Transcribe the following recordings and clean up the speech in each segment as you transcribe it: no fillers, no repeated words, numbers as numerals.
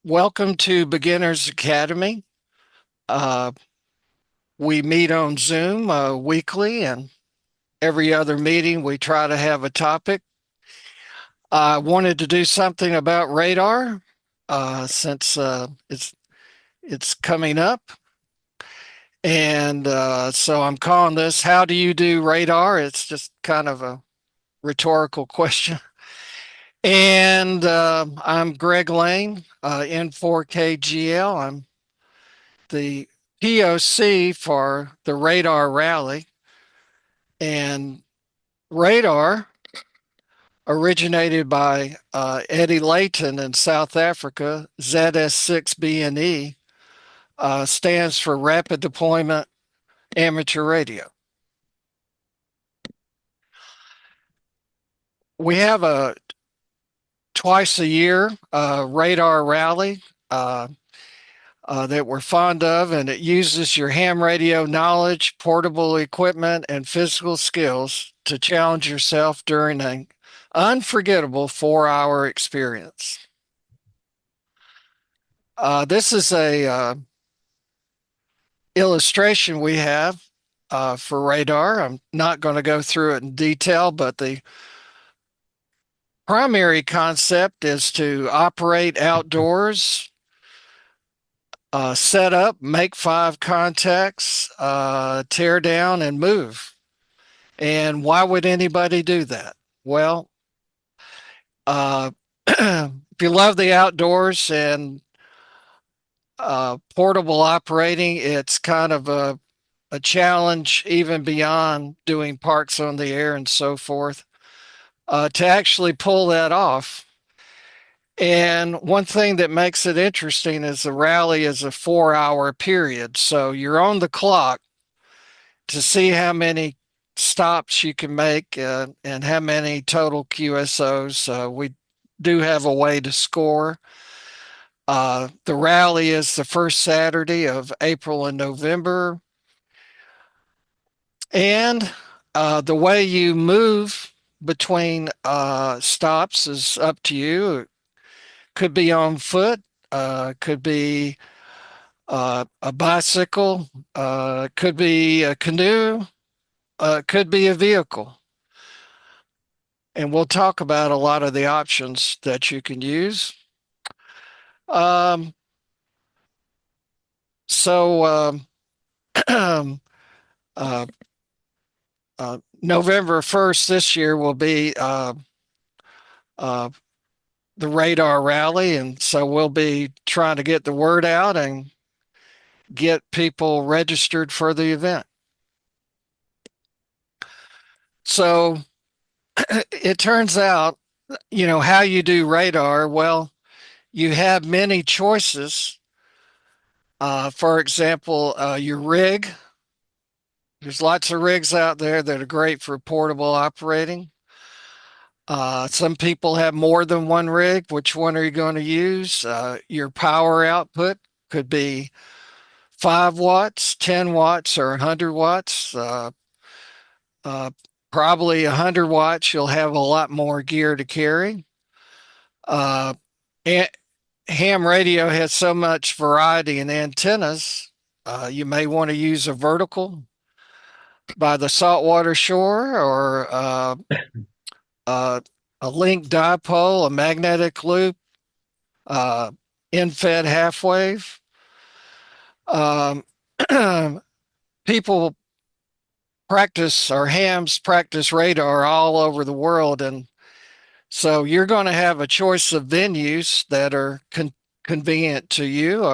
Welcome to Beginners Academy. Uh, we meet on Zoom weekly, and every other meeting we try to have a topic. I wanted to do something about radar since it's coming up, and so I'm calling this "How do you do radar?" It's just kind of a rhetorical question. And I'm Greg Lane, N4KGL. I'm the POC for the RaDAR rally. And RaDAR originated by Eddie Layton in South Africa. ZS6BNE stands for Rapid Deployment Amateur Radio. We have a twice a year radar rally uh, that we're fond of, and it uses your ham radio knowledge, portable equipment, and physical skills to challenge yourself during an unforgettable 4 hour experience. This is a illustration we have for radar. I'm not going to go through it in detail, but the primary concept is to operate outdoors, set up, make 5 contacts, tear down, and move. And why would anybody do that? Well, if you love the outdoors and portable operating, it's kind of a challenge even beyond doing parks on the air and so forth to actually pull that off. And one thing that makes it interesting is the rally is a 4 hour period. So you're on the clock to see how many stops you can make and how many total QSOs. We do have a way to score. The rally is the first Saturday of April and November. And the way you move between stops is up to you. It could be on foot, could be a bicycle, could be a canoe, could be a vehicle. And we'll talk about a lot of the options that you can use. Um, so uh, November 1st this year will be uh, the RaDAR rally. And so we'll be trying to get the word out and get people registered for the event. So it turns out, how you do radar, well, you have many choices. For example, your rig. There's lots of rigs out there that are great for portable operating. Some people have more than one rig. Which one are you going to use? Your power output could be 5 watts, 10 watts, or 100 watts. Uh, Probably 100 watts, you'll have a lot more gear to carry. Uh, Ham radio has so much variety in antennas. You may want to use a vertical by the saltwater shore or uh, a link dipole, a magnetic loop, uh, in-fed half wave. Um, People practice or hams practice radar all over the world, and so you're going to have a choice of venues that are convenient to you.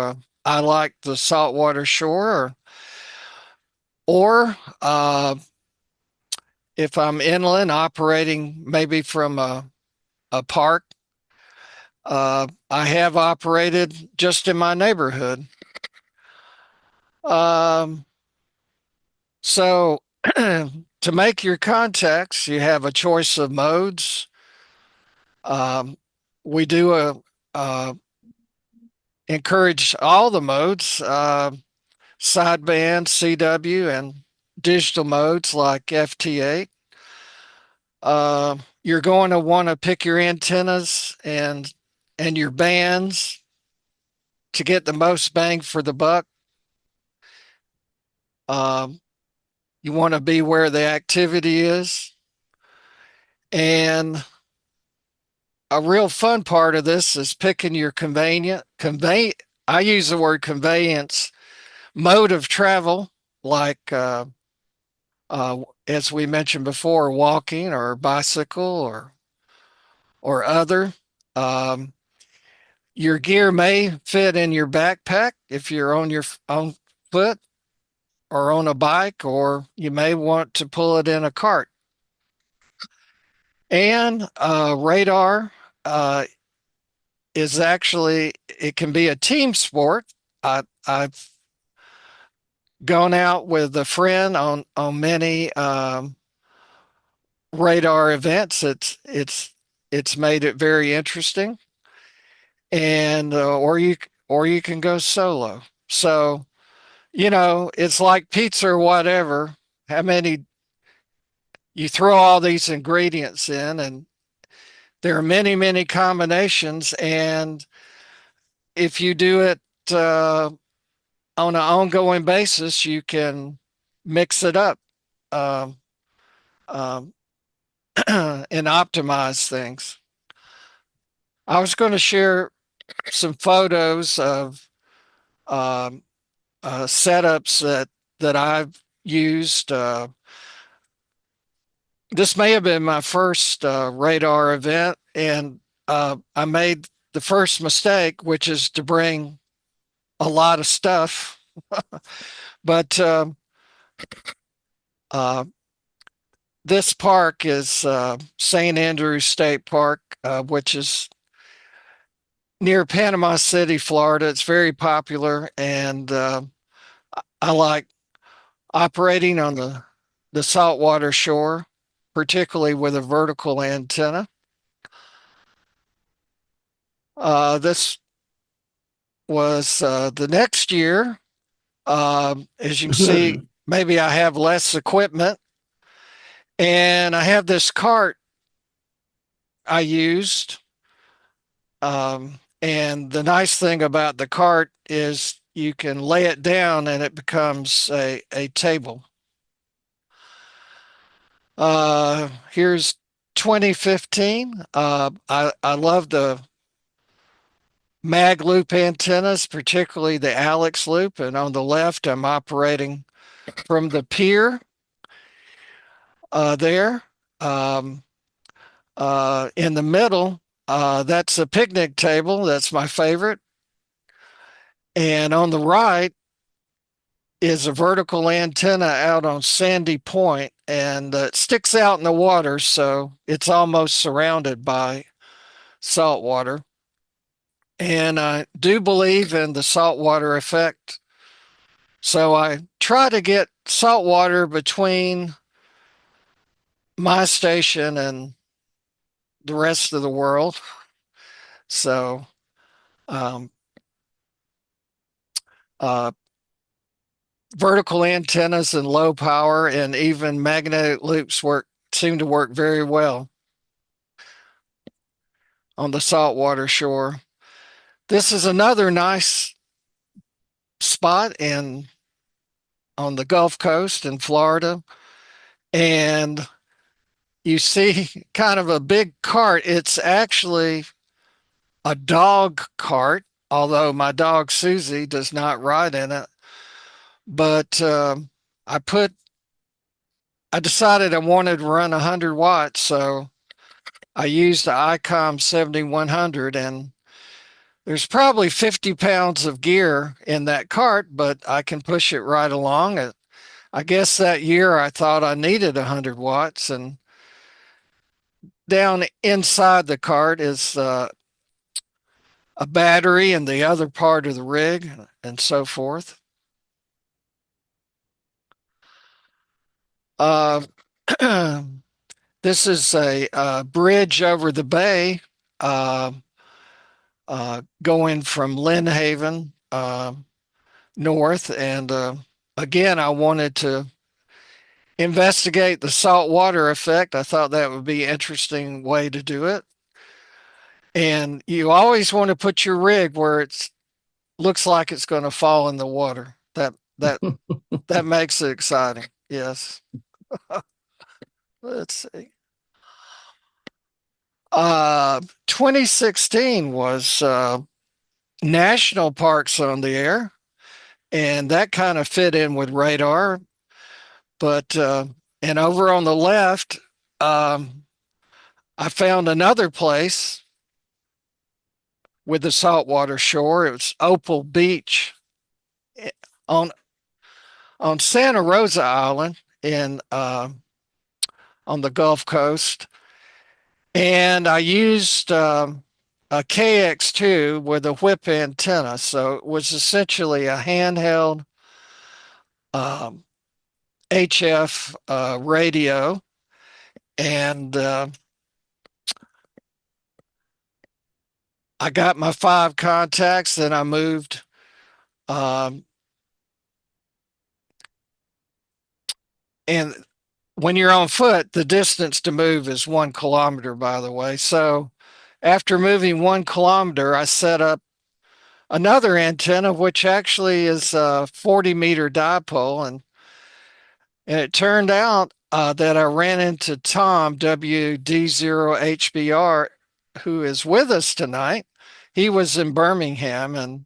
I like the saltwater shore, or if I'm inland operating maybe from a park, I have operated just in my neighborhood. Um, so to make your contacts, you have a choice of modes. Um, we do encourage all the modes, sideband, CW, and digital modes like FT8. You're going to want to pick your antennas and your bands. to get the most bang for the buck, um, you want to be where the activity is. And a real fun part of this is picking your I use the word conveyance mode of travel, like uh, as we mentioned before, walking or bicycle or other. Um, your gear may fit in your backpack if you're on your own foot or on a bike, or you may want to pull it in a cart. And radar uh, is actually, it can be a team sport. I've gone out with a friend on many radar events. It's made it very interesting, and or you can go solo. So it's like pizza or whatever. How many you throw all these ingredients in, and there are many combinations. And if you do it uh, on an ongoing basis, you can mix it up um, um, and optimize things. I was going to share some photos of um, setups that I've used. This may have been my first radar event, and I made the first mistake, which is to bring a lot of stuff. But uh, this park is St. Andrews State Park, which is near Panama City, Florida. It's very popular, and I like operating on the saltwater shore, particularly with a vertical antenna. This was the next year. As you can see, maybe I have less equipment, and I have this cart I used. And the nice thing about the cart is you can lay it down and it becomes a table. Here's 2015. I love the mag loop antennas, particularly the Alex loop. And on the left, I'm operating from the pier there. Um, in the middle, that's a picnic table. That's my favorite. And on the right is a vertical antenna out on Sandy Point, and it sticks out in the water, so it's almost surrounded by salt water. And I do believe in the saltwater effect. So I try to get salt water between my station and the rest of the world. So um, uh, vertical antennas and low power and even magnetic loops seem to work very well on the saltwater shore. This is another nice spot in on the Gulf Coast in Florida, and you see kind of a big cart. It's actually a dog cart, although my dog Susie does not ride in it. But I put I decided I wanted to run 100 watts, so I used the ICOM 7100, and there's probably 50 pounds of gear in that cart, but I can push it right along. I guess that year I thought I needed 100 watts, and down inside the cart is a battery and the other part of the rig and so forth. Uh, this is a bridge over the bay uh, going from Lynn Haven north. And again, I wanted to investigate the saltwater effect. I thought that would be an interesting way to do it. And you always want to put your rig where it's looks like it's going to fall in the water. That makes it exciting. Yes. Let's see. 2016 was national parks on the air, and that kind of fit in with radar. But and over on the left, um, I found another place with the saltwater shore. It was Opal Beach eh, on Santa Rosa Island in on the Gulf Coast, and I used a KX2 with a whip antenna, so it was essentially a handheld um, HF radio, and I got my 5 contacts. Then I moved. Um, and when you're on foot, the distance to move is 1 kilometer, by the way. So after moving 1 kilometer, I set up another antenna, which actually is a 40-meter dipole. And it turned out that I ran into Tom, WD0HBR, who is with us tonight. He was in Birmingham. And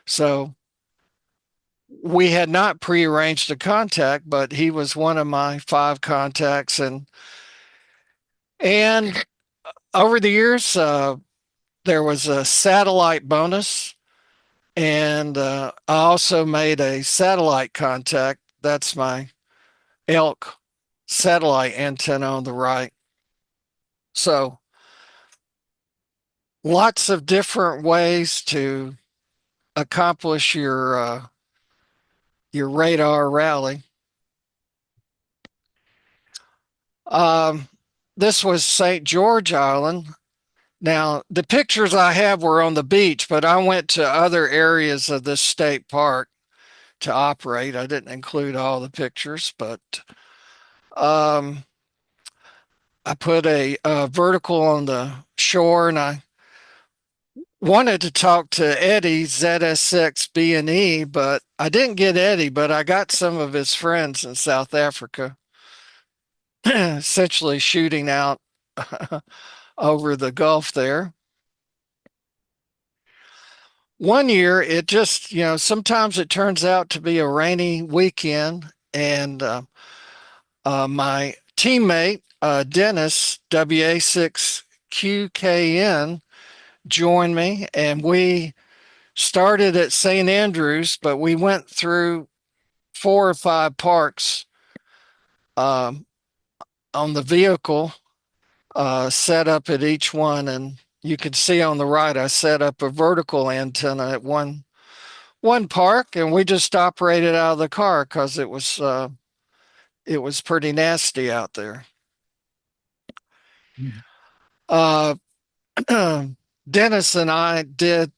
so we had not prearranged a contact, but he was one of my 5 contacts. And over the years, there was a satellite bonus, and I also made a satellite contact. That's my elk satellite antenna on the right. So lots of different ways to accomplish your radar rally. Um, this was St. George Island. Now, the pictures I have were on the beach, but I went to other areas of this state park to operate. I didn't include all the pictures, but um, I put a vertical on the shore, and I wanted to talk to Eddie ZS6B&E, but I didn't get Eddie, but I got some of his friends in South Africa, essentially shooting out over the Gulf there. One year, it just, sometimes it turns out to be a rainy weekend, and my teammate, Dennis, WA6QKN, joined me, and we started at St. Andrews, but we went through 4 or 5 parks um, on the vehicle, set up at each one. And you can see on the right, I set up a vertical antenna at one park, and we just operated out of the car because it was pretty nasty out there. Uh, Dennis and I did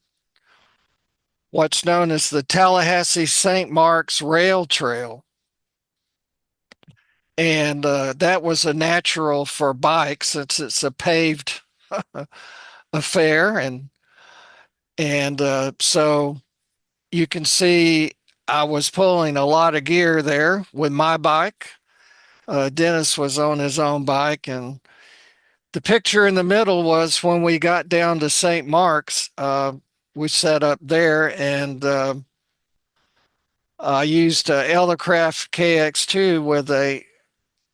what's known as the Tallahassee St. Mark's Rail Trail. And that was a natural for bikes since it's a paved affair. And so you can see I was pulling a lot of gear there with my bike. Dennis was on his own bike. And the picture in the middle was when we got down to St. Mark's. We set up there, and I used a Elecraft KX2 with a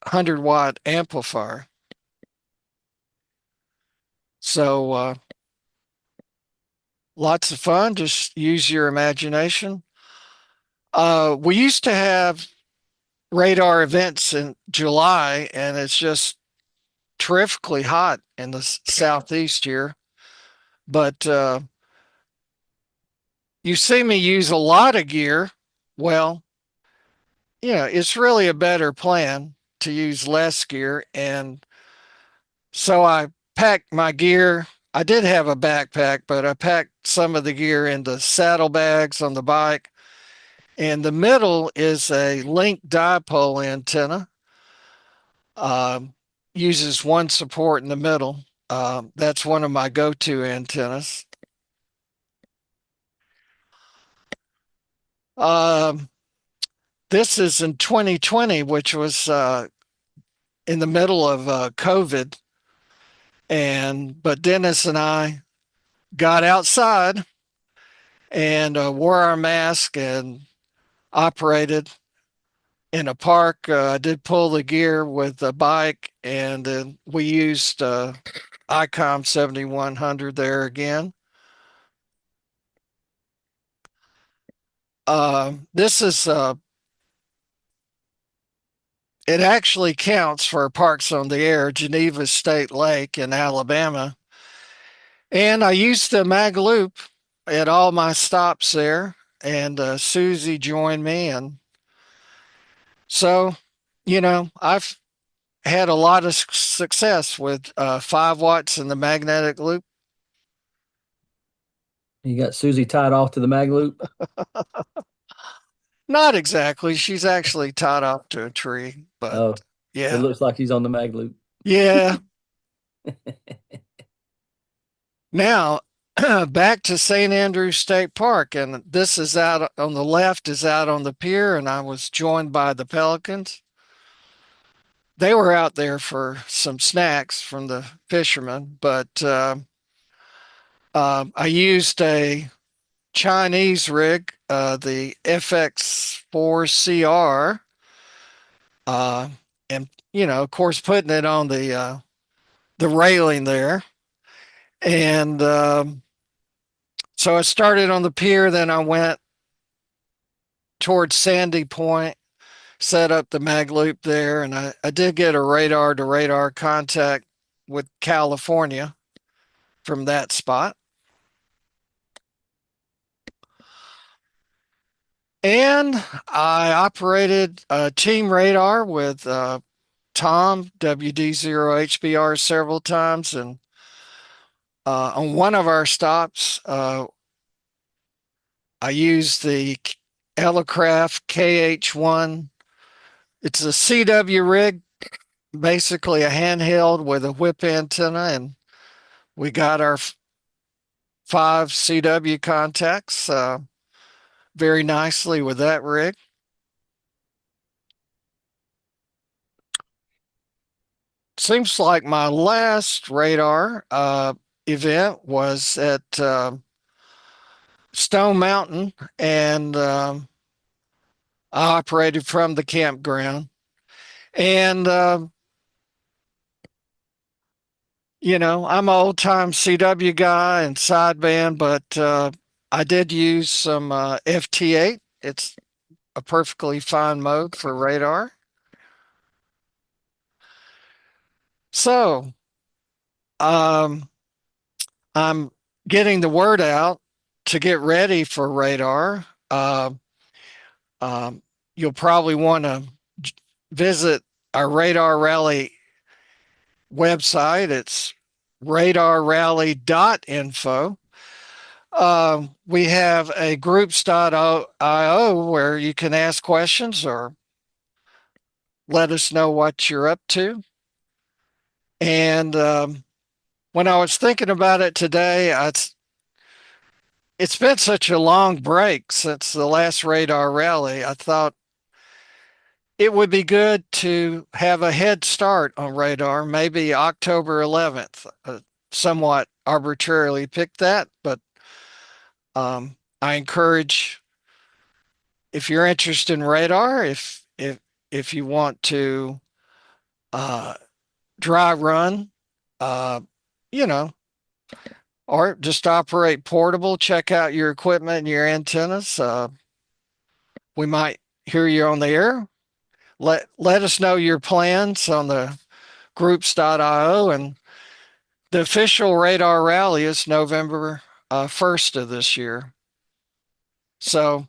100-watt amplifier. So lots of fun. Just use your imagination. We used to have radar events in July, and it's just terrifically hot in the southeast here. But you see me use a lot of gear. Well, it's really a better plan to use less gear. And so I packed my gear. I did have a backpack, but I packed some of the gear into saddlebags on the bike. And the middle is a link dipole antenna. Uses one support in the middle. That's one of my go-to antennas. Um, this is in 2020, which was in the middle of COVID. And but Dennis and I got outside and wore our mask and operated in a park. I did pull the gear with a bike, and then we used ICOM 7100 there again. This is it actually counts for Parks on the Air, Geneva State Lake in Alabama. And I used the mag loop at all my stops there. And Susie joined me. And so, I've had a lot of success with 5 watts in the magnetic loop. You got Susie tied off to the mag loop. Not exactly. She's actually tied off to a tree, but Oh, it yeah. looks like he's on the mag loop. Yeah. Now, back to St. Andrews State Park. And this is out on the left, is out on the pier. And I was joined by the Pelicans. They were out there for some snacks from the fishermen, but I used a Chinese rig, the FX4CR, uh, and of course, putting it on the railing there. And so I started on the pier, then I went towards Sandy Point, set up the mag loop there, and I did get a radar to radar contact with California from that spot. And I operated team radar with Tom, WD0HBR, several times. And on one of our stops, I used the Elecraft KH1. It's a CW rig, basically a handheld with a whip antenna. And we got our 5 CW contacts very nicely with that rig. Seems like my last radar event was at Stone Mountain, and I operated from the campground. And I'm an old time CW guy and sideband, but I did use some FT8. It's a perfectly fine mode for radar. So um, I'm getting the word out to get ready for radar. Um, you'll probably want to visit our Radar Rally website. It's radarrally.info. We have a groups.io where you can ask questions or let us know what you're up to. And when I was thinking about it today, it's been such a long break since the last Radar Rally. I thought it would be good to have a head start on radar, maybe October 11th. Somewhat arbitrarily picked that, but I encourage, if you're interested in radar, if you want to uh, dry run, uh, you know, or just operate portable, check out your equipment and your antennas. We might hear you on the air. Let us know your plans on the groups.io. And the official radar rally is November 1st of this year. So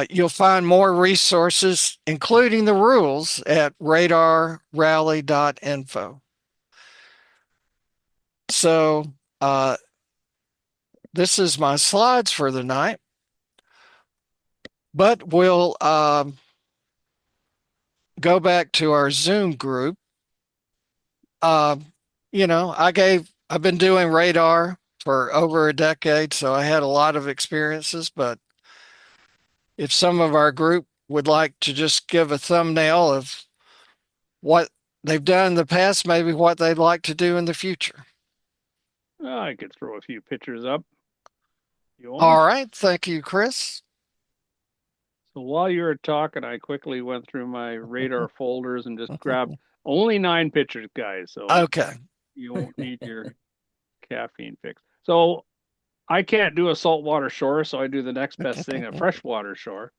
you'll find more resources, including the rules, at radarrally.info. So this is my slides for the night, but we'll go back to our Zoom group. Uh, I've been doing radar for over a decade, so I had a lot of experiences, but if some of our group would like to just give a thumbnail of what they've done in the past, maybe what they'd like to do in the future. I could throw a few pictures up. You want? All right. Thank you, Chris. So while you were talking, I quickly went through my radar folders and just grabbed only 9 pictures, guys. So Okay. you won't need your caffeine fix. So I can't do a saltwater shore, so I do the next best thing, a freshwater shore.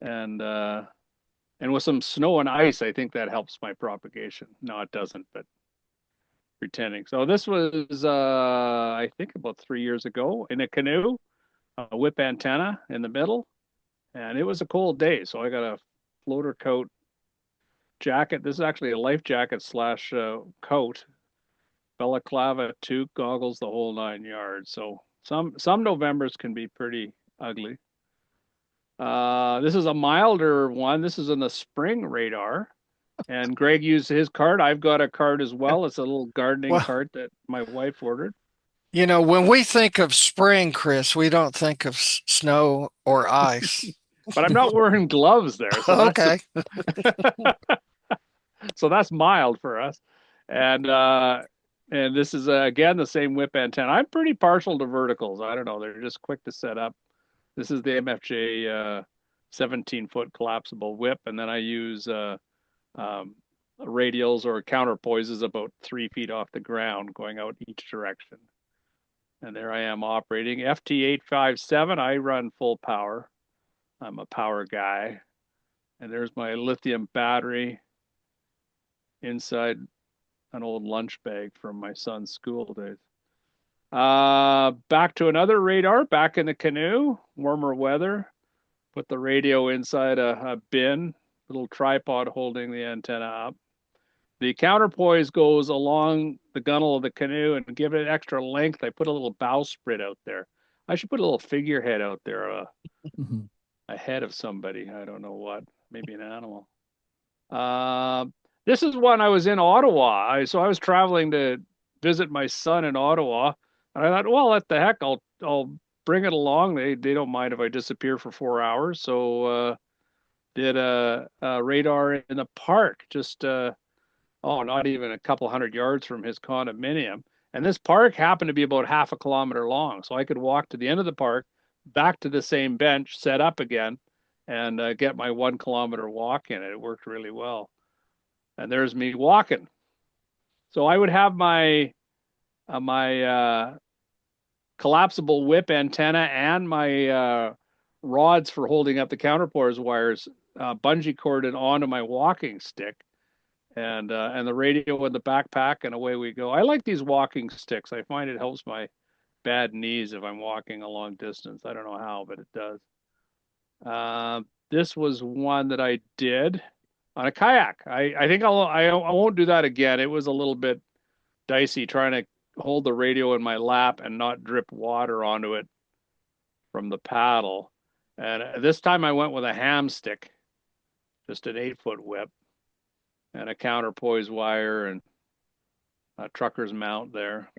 And and with some snow and ice, I think that helps my propagation. No, it doesn't, but pretending. So this was I think about 3 years ago in a canoe, a whip antenna in the middle, and it was a cold day, so I got a floater coat jacket. This is actually a life jacket slash coat, balaclava, toque, goggles, the whole 9 yards. So some Novembers can be pretty ugly. This is a milder one. This is in the spring radar. And Greg used his card. I've got a card as well. It's a little gardening Well, cart that my wife ordered. when we think of spring, Chris, we don't think of snow or ice. But I'm not wearing gloves there, so that's Okay. so that's mild for us. And this is again the same whip antenna. I'm pretty partial to verticals. I don't know, they're just quick to set up. This is the MFJ 17-foot collapsible whip, and then I use um, radials or counterpoises about 3 feet off the ground, going out each direction. And there I am operating FT857. I run full power. I'm a power guy. And there's my lithium battery inside an old lunch bag from my son's school days. Back to another radar, back in the canoe, warmer weather. Put the radio inside a bin, little tripod holding the antenna up. The counterpoise goes along the gunnel of the canoe and give it extra length. I put a little bowsprit out there. I should put a little figurehead out there, a head of somebody. I don't know what, maybe an animal. Uh, this is when I was in Ottawa. So I was traveling to visit my son in Ottawa, and I thought, well, what the heck, I'll bring it along. They don't mind if I disappear for 4 hours. So did a radar in the park, just not even a couple 100 yards from his condominium. And this park happened to be about half a kilometer long, so I could walk to the end of the park, back to the same bench, set up again, and get my 1 kilometer walk in. It worked really well. And there's me walking. So I would have my collapsible whip antenna and my rods for holding up the counterpoise wires bungee corded onto my walking stick, and the radio in the backpack, and away we go. I like these walking sticks. I find it helps my bad knees if I'm walking a long distance. I don't know how, but it does. This was one that I did on a kayak. I think I won't do that again. It was a little bit dicey trying to hold the radio in my lap and not drip water onto it from the paddle. And this time I went with a ham stick, just an 8-foot whip, and a counterpoise wire and a trucker's mount there.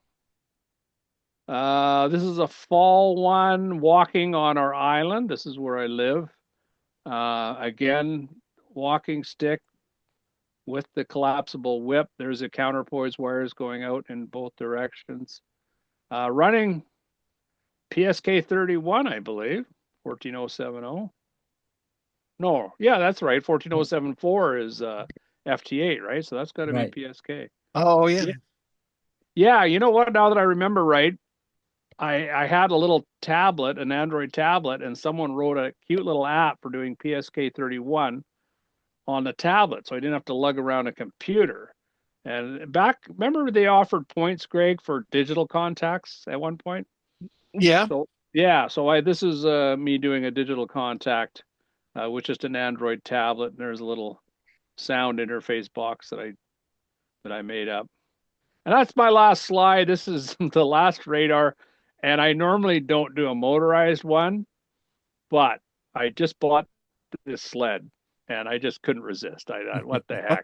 This is a fall one, walking on our island. This is where I live. Again, walking stick with the collapsible whip. There's a counterpoise wires going out in both directions. Running PSK 31, I believe, 14070. No, yeah, that's right. 14074 is FT8, right? So that's got to be Right. PSK. Oh, yeah. Yeah. Yeah, you know what? Now that I remember right, I had a little tablet, an Android tablet, and someone wrote a cute little app for doing PSK 31 on the tablet, so I didn't have to lug around a computer. And remember they offered points, Greg, for digital contacts at one point? Yeah. So yeah, so this is me doing a digital contact with just an Android tablet, and there's a little sound interface box that I made up. And that's my last slide. This is the last radar, and I normally don't do a motorized one, but I just bought this sled, and I just couldn't resist. I thought, what the heck?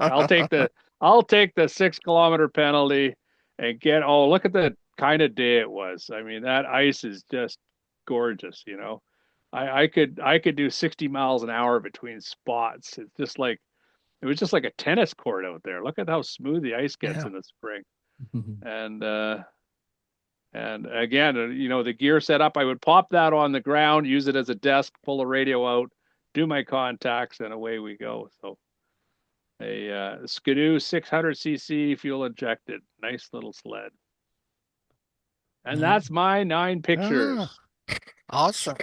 I'll take the 6 kilometer penalty and get. Oh, look at the kind of day it was. I mean, that ice is just gorgeous, you know. I could do 60 miles an hour between spots. It was just like a tennis court out there. Look at how smooth the ice gets Yeah. in the spring. And and again, the gear setup, I would pop that on the ground, use it as a desk, pull the radio out, do my contacts, and away we go. So a Skidoo 600cc fuel injected, nice little sled. And that's my 9 Ah, pictures. awesome.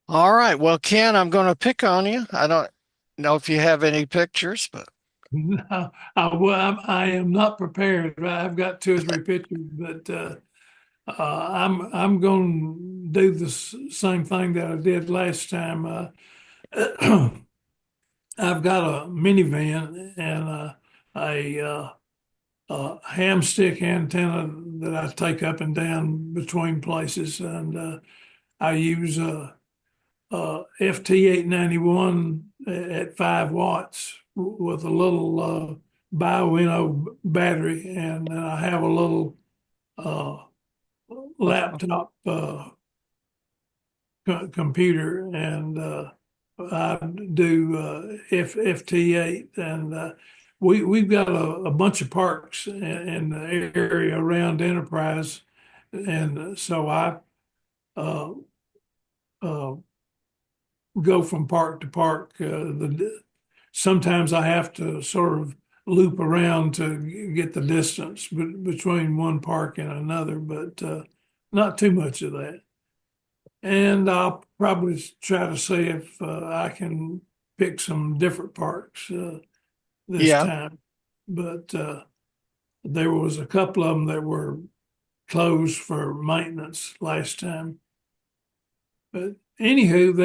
All right. Well, Ken, I'm going to pick on you. I don't know if you have any pictures, but No, I am not prepared. I've got two or three pictures, but I'm going to do the same thing that I did last time. I've got a minivan and a ham stick antenna that I take up and down between places, and I use FT891 at 5 watts with a little Bioenno battery, and I have a little uh, laptop computer, and I do FT8, and we've got a bunch of parks in the area around Enterprise, and so I uh, uh, go from park to park. Sometimes I have to sort of loop around to get the distance between one park and another, but not too much of that. And I'll probably try to see if I can pick some different parks this yeah. time. But there was a couple of them that were closed for maintenance last time. But anywho,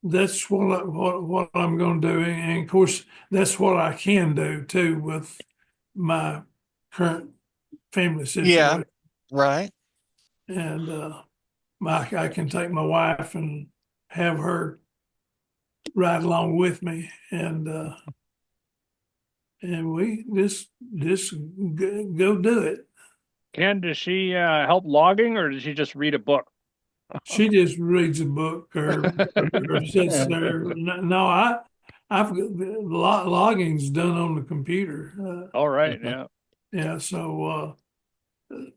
that's what I'm going to do, and of course that's what I can do too with my current family Yeah. situation. Right. And I can take my wife and have her ride along with me, and we just go do it. Ken, does she help logging or does she just read a book? She just reads a book or sits there. No, I've got logging's done on the computer. All right, yeah. Yeah, so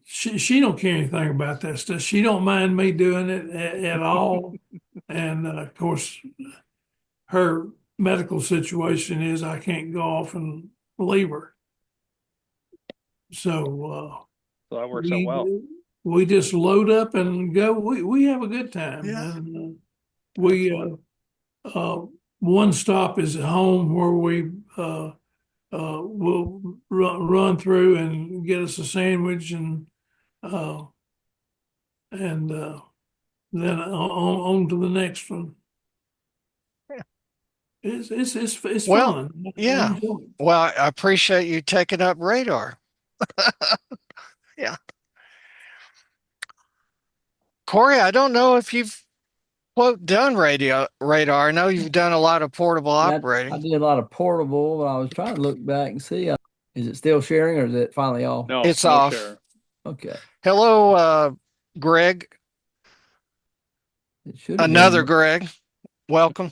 she don't care anything about that stuff. She don't mind me doing it at all. And of course, her medical situation is I can't go off and leave her. So So that works out we well. we just load up and go. We have a good time, Yeah. and we one stop is at home where we will run through and get us a sandwich uh, and then on to the next one. It's Well, fun. I yeah. enjoy it. Well, I appreciate you taking up radar. Yeah. Corey, I don't know if you've quote done radio radar. I know you've done a lot of portable Yeah, I operating. did a lot of portable, but I was trying to look back and see. Is it still sharing or is it finally off? No, It's no off. share. Okay. Hello, Greg. It should have Another been Greg. Welcome.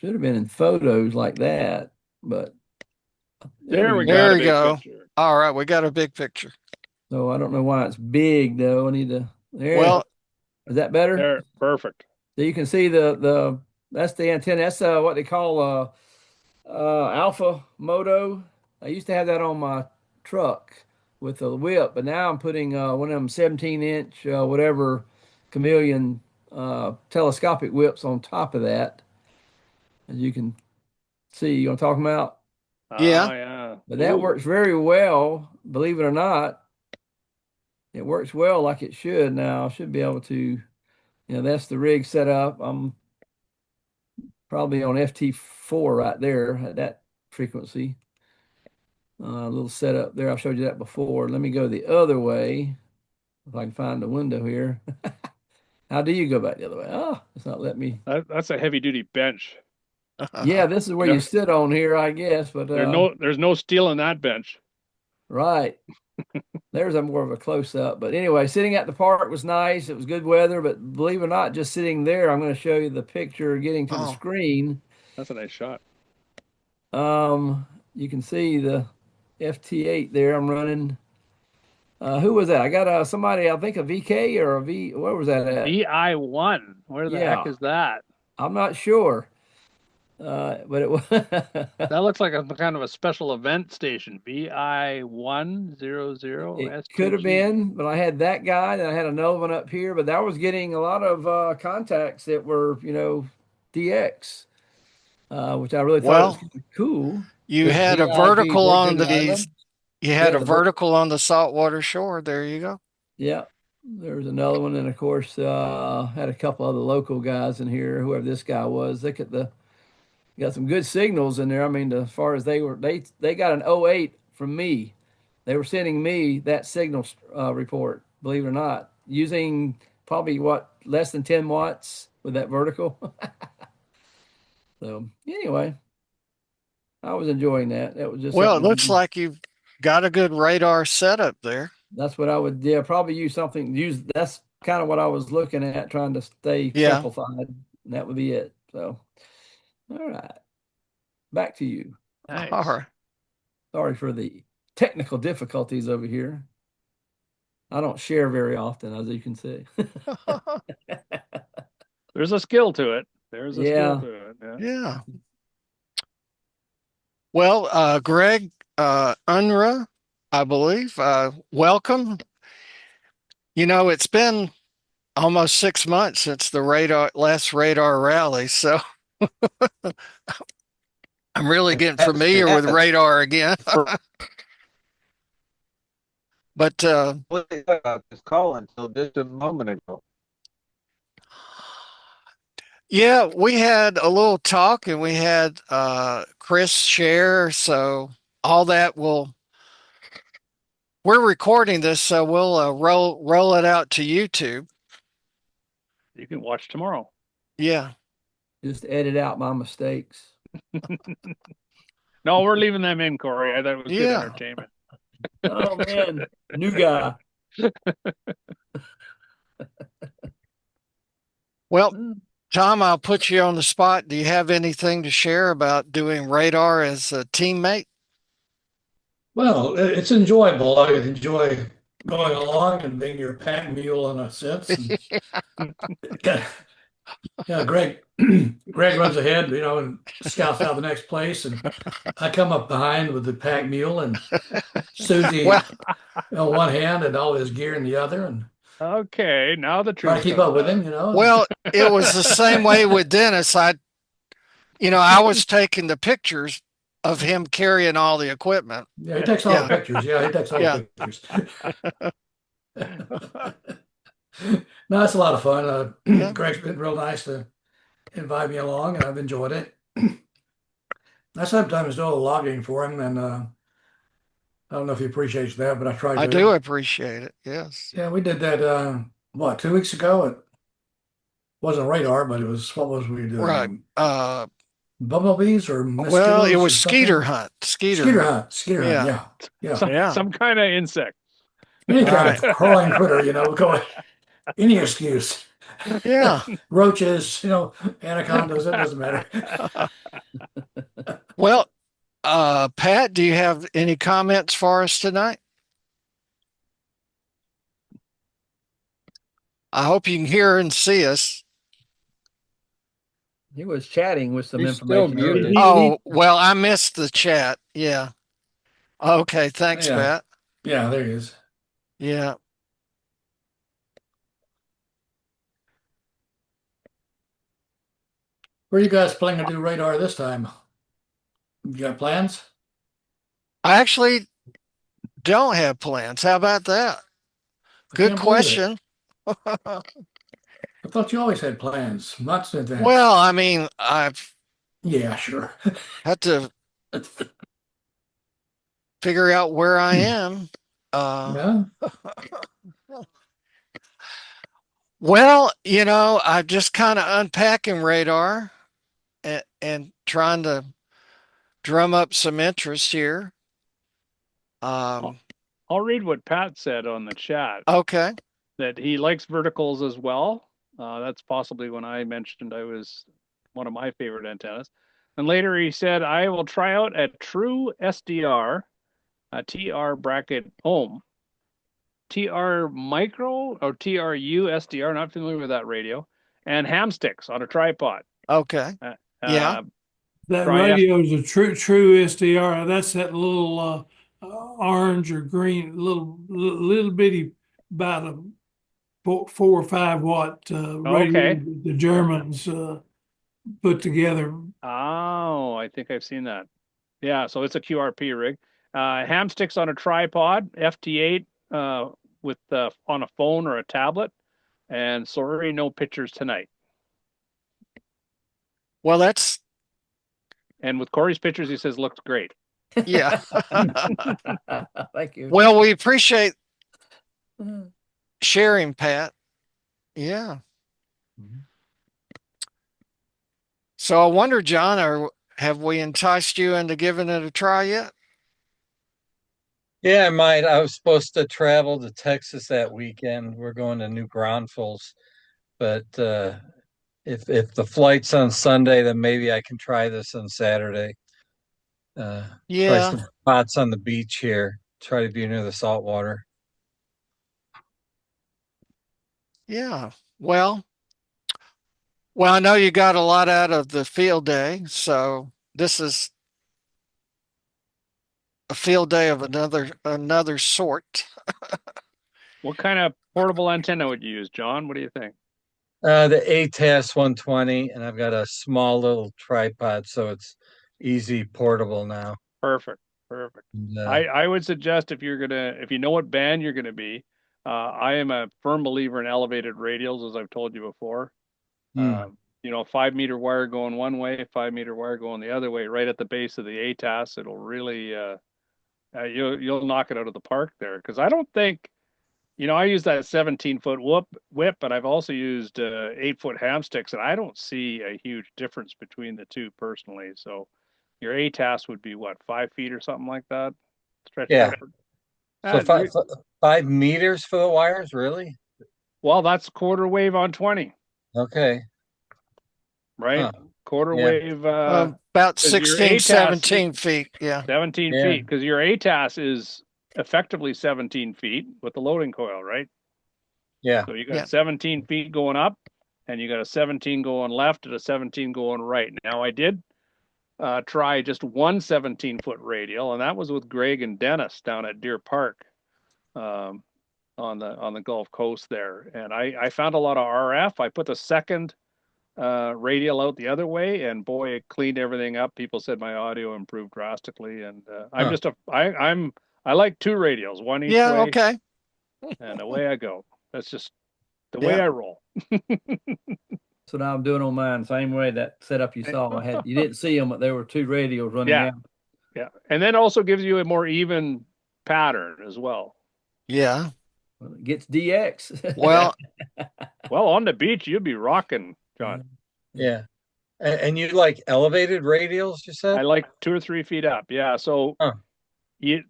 in photos like that, but There we got There a we big go. picture. All right, we got a big picture. So I don't know why it's big though. I need to there. Well, Is that better? There, perfect. So you can see the that's the antenna. That's what they call Alpha Moto. I used to have that on my truck with a whip, but now I'm putting one of them 17-inch whatever chameleon telescopic whips on top of that. As you can see, you know what I'm talking about? yeah. Ah, yeah. But that Ooh, works very well, believe it or not. It works well like it should now. I should be able to, that's the rig set up. I'm probably on FT4 right there at that frequency. A little setup there. I showed you that before. Let me go the other way. If I can find the window here. How do you go back the other way? Oh, it's not letting me. that's a heavy duty bench. Yeah, this is where you sit on here, I guess. But There's no stealing that bench. right. There's a more of a close up. But anyway, sitting at the park was nice. It was good weather, but believe it or not, just sitting there, I'm going to show you the picture getting to the Oh, screen. That's a nice shot. You can see the FT8 there. I'm running. Who was that? I got somebody, I think a VK or a V. Where was that at? VI1. Where the heck Yeah, is that? I'm not sure. But it was. That looks like a kind of a special event station. VI100 It could have STG. been, but I had that guy, and I had another one up here. But that was getting a lot of contacts that were, DX, which I really thought was well, kind of cool. you This had a VIG vertical on Virgin Island. these, you had Yeah, a the ver vertical on the saltwater shore. There you go. yeah. There's another one, and of course, had a couple other local guys in here. Whoever this guy was, they got some good signals in there. I mean, as far as they got an '08 from me. They were sending me that signal report, believe it or not, using probably what less than 10 watts with that vertical. So anyway, I was enjoying that. That was just Well, it something to looks do. like you've got a good radar setup there. That's what I would, yeah, probably that's kind of what I was looking at, trying to stay Yeah. simplified. And that would be it. So, all right, back to you. All Nice. right. Sorry for the technical difficulties over here. I don't share very often, as you can see. There's a skill to it. There's a skill Yeah. to it. Yeah. Yeah. Well, Greg, Unra, I believe, welcome. It's been almost 6 months since the last radar rally, so I'm really getting familiar with Yes, radar again. for But what they thought about this call until just a moment ago. yeah, we had a little talk and we had Chris share, so all that will we're recording this, so we'll roll it out to YouTube. You can watch tomorrow. Yeah. Just edit out my mistakes. No, we're leaving them in, Corey. I thought it was good Yeah. entertainment. Oh man, new guy. Well, Tom, I'll put you on the spot. Do you have anything to share about doing radar as a teammate? Well, it's enjoyable. I enjoy going along and being your pack mule in a sense. And yeah, Greg, Greg runs ahead, and scouts out the next place, and I come up behind with the pack mule and Susie Well, on one hand and all his gear in the other, and Okay, now the try to truth's keep coming up with out. him. well, it was the same way with Dennis. I was taking the pictures of him carrying all the equipment. Yeah, he takes all the Yeah. pictures. Yeah, he takes all Yeah. the pictures. No, it's a lot of fun. Yeah. Greg's been real nice to invite me along, and I've enjoyed it. I sometimes do a little logging for him, and I don't know if he appreciates that, but I try I do to. appreciate it. Yes. Yeah, we did that. What, 2 weeks ago? It wasn't radar, but it was what was we Right. doing? Bumblebees or Well, it mosquitoes was or something? skeeter hunt. Skeeter Skeeter hunt. hunt. Skeeter hunt. Yeah. Yeah, yeah. Some Yeah. some kind of insect. Any kind Right. of crawling critter, going any excuse. Yeah. Roaches, anacondas. It doesn't matter. Well, Pat, do you have any comments for us tonight? I hope you can hear and see us. He was chatting with some He's still information muted. earlier. Oh, well, I missed the chat. Yeah. Okay. Thanks, Yeah, Pat. yeah. There he is. Yeah. Where are you guys planning to do radar this time? You got plans? I actually don't have plans. How about that? I Good can't believe it. question. I thought you always had plans, months in advance. Well, I mean, I've Yeah, sure. had to figure out where I am. Yeah. Well, I'm just kind of unpacking radar and trying to drum up some interest here. How I'll read what Pat said on the chat, Okay. that he likes verticals as well. That's possibly when I mentioned I was one of my favorite antennas. And later he said, I will try out a true SDR, a TR bracket ohm, TR micro or TRU SDR, not familiar with that radio, and ham sticks on a tripod. Okay. Uh, Yeah. uh, That try F. radio is a true SDR. That's that little orange or green, little bitty, about a 4 or 5 watt radio Okay. that the Germans put together. Oh, I think I've seen that. Yeah, so it's a QRP rig. Ham sticks on a tripod, FT8 with on a phone or a tablet. And sorry, no pictures tonight. Well, that's And with Corey's pictures, he says looks great. yeah. Thank you. Well, we appreciate sharing, Pat. Yeah. So I wonder, John, have we enticed you into giving it a try yet? Yeah, I might. I was supposed to travel to Texas that weekend. We're going to New Braunfels, but if the flight's on Sunday, then maybe I can try this on Saturday. Try Yeah. some spots on the beach here. Try to be near the salt water. Yeah. Well, I know you got a lot out of the field day, so this is a field day of another sort. What kind of portable antenna would you use, John? What do you think? The ATAS 120, and I've got a small little tripod, so it's easy portable now. Perfect. Perfect. And, I would suggest if you know what band you're gonna be, I am a firm believer in elevated radials, as I've told you before. hmm, 5 meter wire going one way, 5 meter wire going the other way, right at the base of the ATAS. It'll really you'll knock it out of the park there. Because I don't think, I use that 17-foot whip, but I've also used 8-foot ham sticks, and I don't see a huge difference between the two personally. So your ATAS would be what, 5 feet or something like that, stretched yeah. out. So Uh, 5 meters for the wires, really? well, that's quarter wave on 20, Okay. right? Huh. Quarter Yeah. wave, About because your 16, ATAS 17 feet. Yeah. 17 Yeah. feet, because your ATAS is effectively 17 feet with the loading coil, right? Yeah. So you got Yeah. 17 feet going up, and you got a 17 going left and a 17 going right. Now I did try just one 17-foot radial, and that was with Greg and Dennis down at Deer Park, um, on the Gulf Coast there. And I found a lot of RF. I put the second radial out the other way, and boy, it cleaned everything up. People said my audio improved drastically, and Huh. I like two radials, one each Yeah. way, Okay. and away I go. That's just the way Yeah. I roll. That's what I'm doing on mine. Same way that setup you saw. You didn't see them, but there were two radios running Yeah, out. yeah, and then also gives you a more even pattern as well. Yeah. Well, it gets DX. Well, Well, on the beach, you'd be rocking, John. Yeah. And you like elevated radials, you I said? like 2 or 3 feet up. Yeah, so Huh.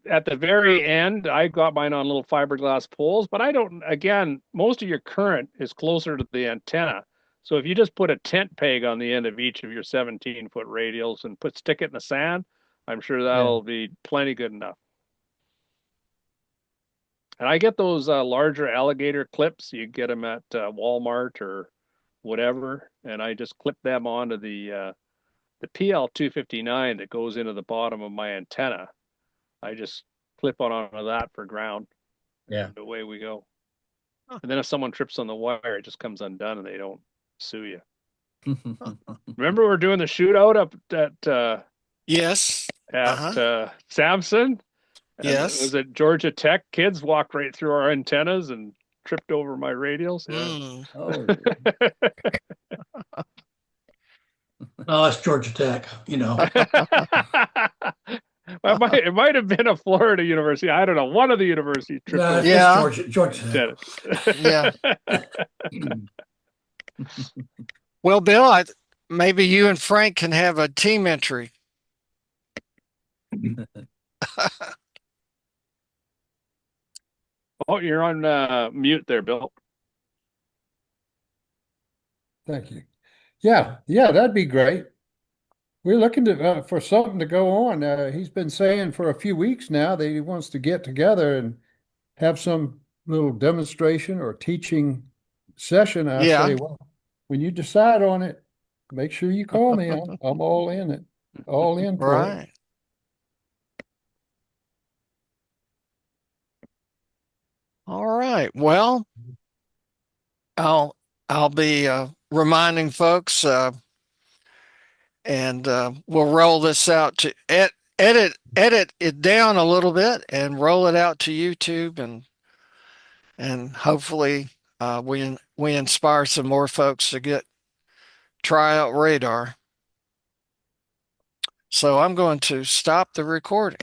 at the very end, I got mine on little fiberglass poles, but I don't, again, most of your current is closer to the antenna. So if you just put a tent peg on the end of each of your 17-foot radials and stick it in the sand, I'm sure Yeah. that'll be plenty good enough. And I get those larger alligator clips. You get them at Walmart or whatever, and I just clip them onto the PL259 that goes into the bottom of my antenna. I just clip onto that for ground, Yeah. and away we go. And then if someone trips on the wire, it just comes undone, and they don't sue you. Remember, we were doing the shootout up yes. at Samson, and it Yes. was at Georgia Tech. Kids walked right through our antennas and tripped over my radials. Yeah. Oh, No, that's Georgia Tech, you know. It might have been a Florida university. I don't know. One of the universities tripped No, over it's Yeah. Georgia Tech. Yeah. Well, Bill, maybe you and Frank can have a team entry. Oh, you're on mute there, Bill. Thank you. Yeah, that'd be great. We're looking for something to go on. He's been saying for a few weeks now that he wants to get together and have some little demonstration or teaching session. I Yeah, say, well, when you decide on it, make sure you call me. I'm all in it, all in for it. right. All right. Well, I'll I'll be reminding folks, and we'll roll this out to edit it down a little bit and roll it out to YouTube, and hopefully we inspire some more folks to try out RaDaR. So I'm going to stop the recording.